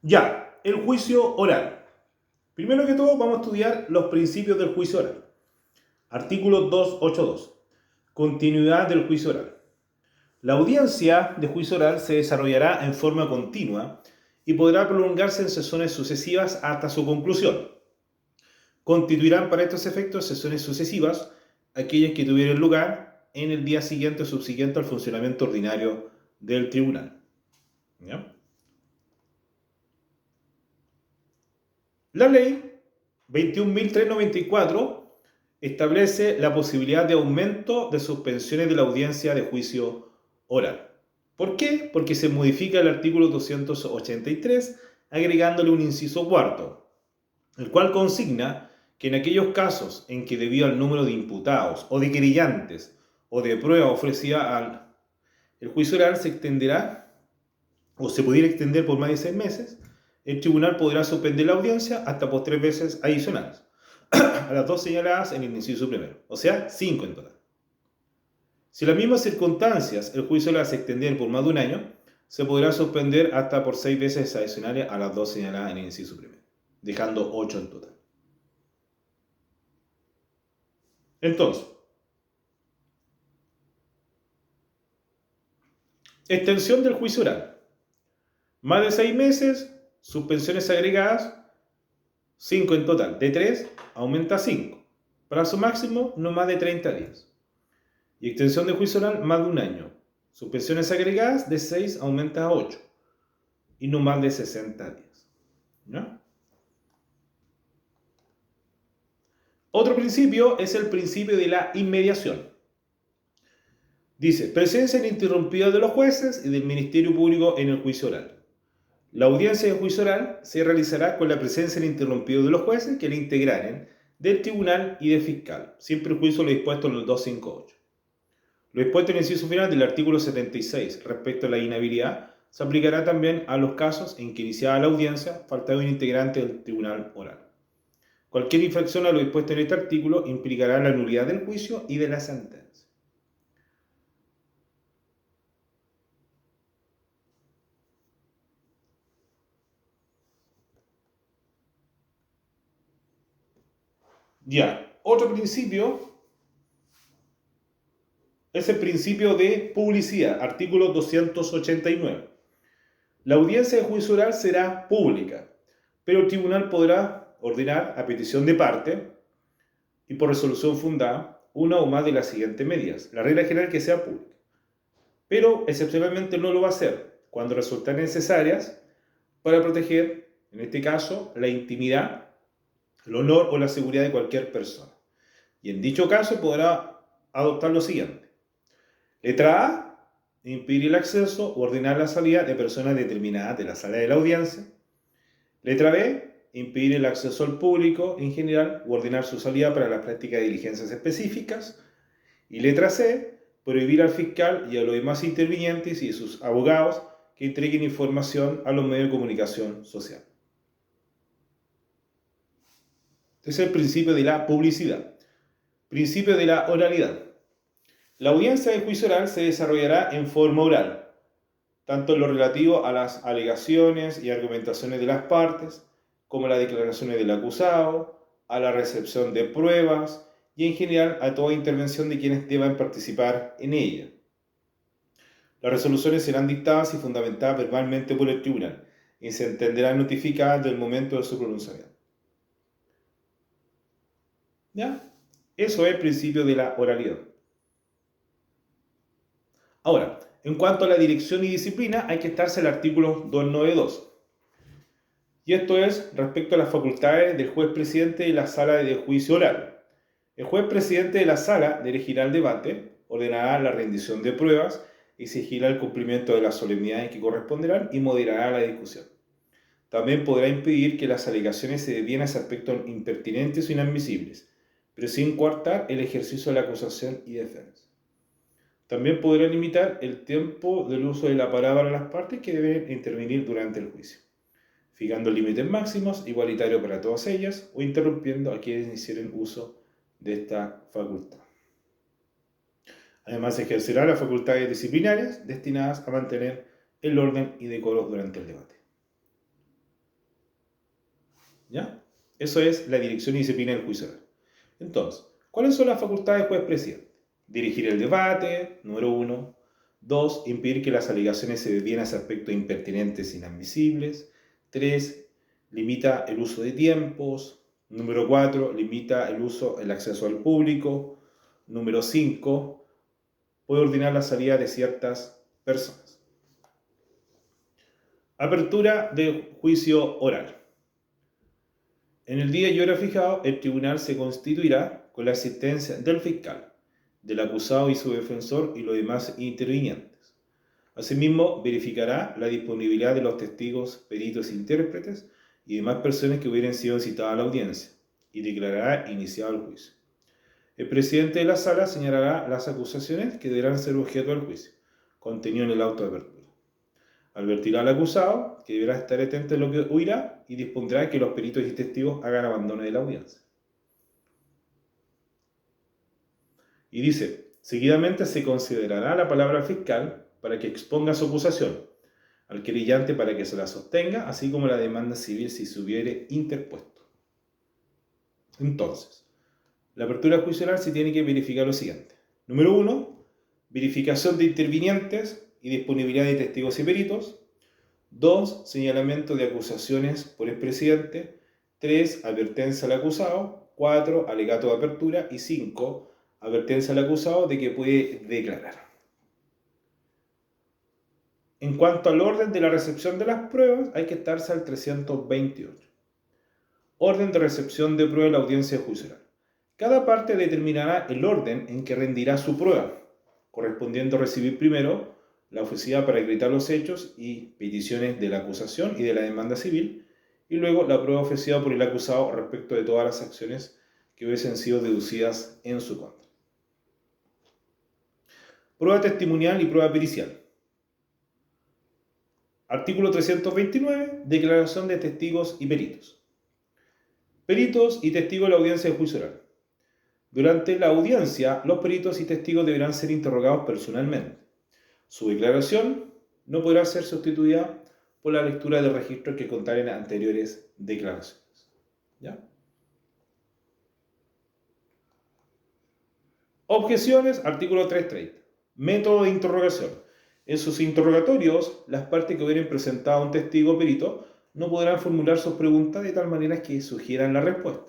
Ya, el juicio oral. Primero que todo vamos a estudiar los principios del juicio oral. Artículo 282. Continuidad del juicio oral. La audiencia de juicio oral se desarrollará en forma continua y podrá prolongarse en sesiones sucesivas hasta su conclusión. Constituirán para estos efectos sesiones sucesivas aquellas que tuvieran lugar en el día siguiente o subsiguiente al funcionamiento ordinario del tribunal. ¿Ya? La ley 21.394 establece la posibilidad de aumento de suspensiones de la audiencia de juicio oral. ¿Por qué? Porque se modifica el artículo 283 agregándole un inciso cuarto, el cual consigna que en aquellos casos en que debido al número de imputados o de querellantes o de prueba ofrecida el juicio oral se extenderá o se pudiera extender por más de 6 meses, el tribunal podrá suspender la audiencia hasta por 3 veces adicionales, a las 2 señaladas en el inciso primero, o sea, 5 en total. Si en las mismas circunstancias el juicio oral se extendiera por más de un año, se podrá suspender hasta por 6 veces adicionales a las 2 señaladas en el inciso primero, dejando 8 en total. Entonces, extensión del juicio oral. Más de 6 meses, suspensiones agregadas, 5 en total. De 3 aumenta a 5. Plazo máximo no más de 30 días. Y extensión de juicio oral más de un año. Suspensiones agregadas de 6 aumenta a 8. Y no más de 60 días. ¿No? Otro principio es el principio de la inmediación. Dice, presencia ininterrumpida de los jueces y del Ministerio Público en el juicio oral. La audiencia de juicio oral se realizará con la presencia ininterrumpida de los jueces que le integraren, del tribunal y del fiscal, siempre el juicio lo dispuesto en el 258. Lo dispuesto en el inciso final del artículo 76 respecto a la inhabilidad se aplicará también a los casos en que iniciada la audiencia faltaba un integrante del tribunal oral. Cualquier infracción a lo dispuesto en este artículo implicará la nulidad del juicio y de la sentencia. Ya, otro principio es el principio de publicidad, artículo 289. La audiencia de juicio oral será pública, pero el tribunal podrá ordenar a petición de parte y por resolución fundada una o más de las siguientes medidas. La regla general es que sea pública, pero excepcionalmente no lo va a hacer cuando resultan necesarias para proteger, en este caso, la intimidad, el honor o la seguridad de cualquier persona. Y en dicho caso podrá adoptar lo siguiente. Letra A, impedir el acceso o ordenar la salida de personas determinadas de la sala de la audiencia. Letra B, impedir el acceso al público en general o ordenar su salida para la práctica de diligencias específicas. Y letra C, prohibir al fiscal y a los demás intervinientes y a sus abogados que entreguen información a los medios de comunicación social. Este es el principio de la publicidad. Principio de la oralidad. La audiencia de juicio oral se desarrollará en forma oral, tanto en lo relativo a las alegaciones y argumentaciones de las partes, como a las declaraciones del acusado, a la recepción de pruebas y en general a toda intervención de quienes deban participar en ella. Las resoluciones serán dictadas y fundamentadas verbalmente por el tribunal y se entenderán notificadas del momento de su pronunciamiento. ¿Ya? Eso es el principio de la oralidad. Ahora, en cuanto a la dirección y disciplina, hay que estarse el artículo 292. Y esto es respecto a las facultades del juez presidente de la sala de juicio oral. El juez presidente de la sala dirigirá el debate, ordenará la rendición de pruebas, exigirá el cumplimiento de las solemnidades que corresponderán y moderará la discusión. También podrá impedir que las alegaciones se desvíen hacia aspectos impertinentes o inadmisibles, pero sin coartar el ejercicio de la acusación y defensa. También podrá limitar el tiempo del uso de la palabra a las partes que deben intervenir durante el juicio, fijando límites máximos igualitarios para todas ellas o interrumpiendo a quienes hicieran uso de esta facultad. Además, ejercerá las facultades disciplinarias destinadas a mantener el orden y decoro durante el debate. ¿Ya? Eso es la dirección y disciplina del juicio oral. Entonces, ¿cuáles son las facultades del juez presidente? Dirigir el debate, número 1. 2. Impedir que las alegaciones se desvíen hacia aspectos impertinentes e inadmisibles. 3. Limita el uso de tiempos. Número 4. Limita el acceso al público. Número 5. Puede ordenar la salida de ciertas personas. Apertura de juicio oral. En el día y hora fijado, el tribunal se constituirá con la asistencia del fiscal, del acusado y su defensor y los demás intervinientes. Asimismo, verificará la disponibilidad de los testigos, peritos e intérpretes y demás personas que hubieran sido citadas a la audiencia y declarará iniciado el juicio. El presidente de la sala señalará las acusaciones que deberán ser objeto del juicio, contenido en el auto de apertura. Advertirá al acusado que deberá estar atento a lo que oirá y dispondrá que los peritos y testigos hagan abandono de la audiencia. Y dice, seguidamente se considerará la palabra fiscal para que exponga su acusación, al querellante para que se la sostenga, así como la demanda civil si se hubiere interpuesto. Entonces, la apertura judicial se tiene que verificar lo siguiente. Número 1, verificación de intervinientes y disponibilidad de testigos y peritos. 2. Señalamiento de acusaciones por el presidente. 3. Advertencia al acusado. 4. Alegato de apertura. Y 5. Advertencia al acusado de que puede declarar. En cuanto al orden de la recepción de las pruebas, hay que estarse al 328. Orden de recepción de prueba en la audiencia judicial. Cada parte determinará el orden en que rendirá su prueba, correspondiendo recibir primero la oficialidad para acreditar los hechos y peticiones de la acusación y de la demanda civil, y luego la prueba ofrecida por el acusado respecto de todas las acciones que hubiesen sido deducidas en su contra. Prueba testimonial y prueba pericial. Artículo 329. Declaración de testigos y peritos. Peritos y testigos en la audiencia de juicio oral. Durante la audiencia, los peritos y testigos deberán ser interrogados personalmente. Su declaración no podrá ser sustituida por la lectura de registros que contaren anteriores declaraciones. ¿Ya? Objeciones, artículo 330. Método de interrogación. En sus interrogatorios, las partes que hubieran presentado a un testigo o perito no podrán formular sus preguntas de tal manera que sugieran la respuesta.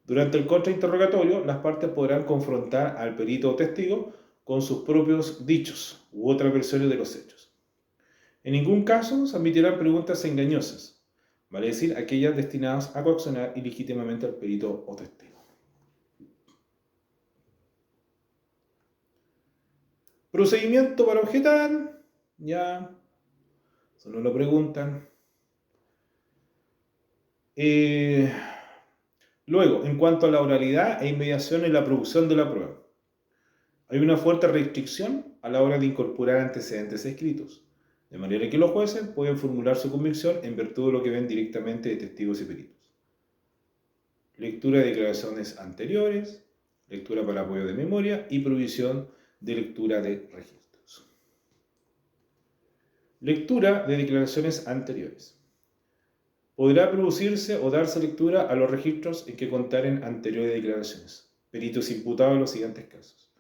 Durante el contrainterrogatorio, las partes podrán confrontar al perito o testigo con sus propios dichos u otras versiones de los hechos. En ningún caso se admitirán preguntas engañosas, vale decir, aquellas destinadas a coaccionar ilegítimamente al perito o testigo. Procedimiento para objetar, ya, eso no lo preguntan. Luego, en cuanto a la oralidad e inmediación en la producción de la prueba, hay una fuerte restricción a la hora de incorporar antecedentes escritos, de manera que los jueces pueden formular su convicción en virtud de lo que ven directamente de testigos y peritos. Lectura de declaraciones anteriores, lectura para apoyo de memoria y provisión de lectura de registros. Lectura de declaraciones anteriores. Podrá producirse o darse lectura a los registros en que contaren anteriores declaraciones. Peritos imputados en los siguientes casos.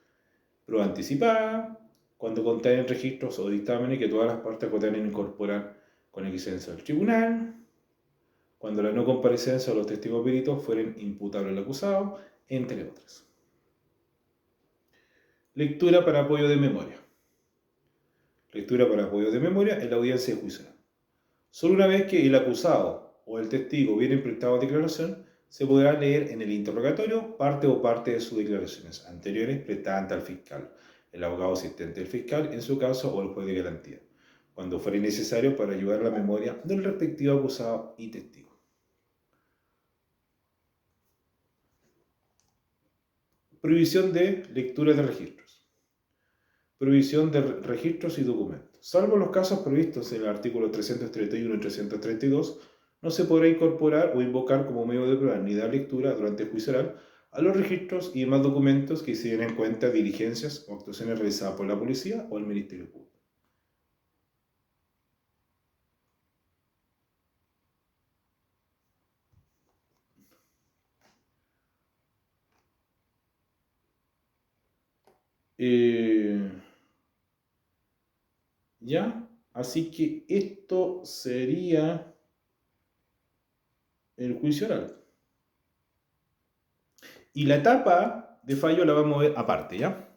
Prueba anticipada, cuando contaren registros o dictámenes que todas las partes puedan incorporar con exigencia del tribunal, cuando la no comparecencia de los testigos peritos fueren imputables al acusado, entre otras. Lectura para apoyo de memoria. Lectura para apoyo de memoria en la audiencia de juicio. Solo una vez que el acusado o el testigo hubiera prestado declaración, se podrá leer en el interrogatorio parte de sus declaraciones anteriores prestadas ante el fiscal, el abogado asistente del fiscal, en su caso, o el juez de garantía, cuando fuere necesario para ayudar a la memoria del respectivo acusado y testigo. Prohibición de lectura de registros. Prohibición de registros y documentos. Salvo los casos previstos en el artículo 331 y 332, no se podrá incorporar o invocar como medio de prueba ni dar lectura durante el juicio oral a los registros y demás documentos que se den en cuenta diligencias o actuaciones realizadas por la policía o el Ministerio Público. Eh, ¿Ya? Así que esto sería el juicio oral. Y la etapa de fallo la vamos a ver aparte, ¿ya?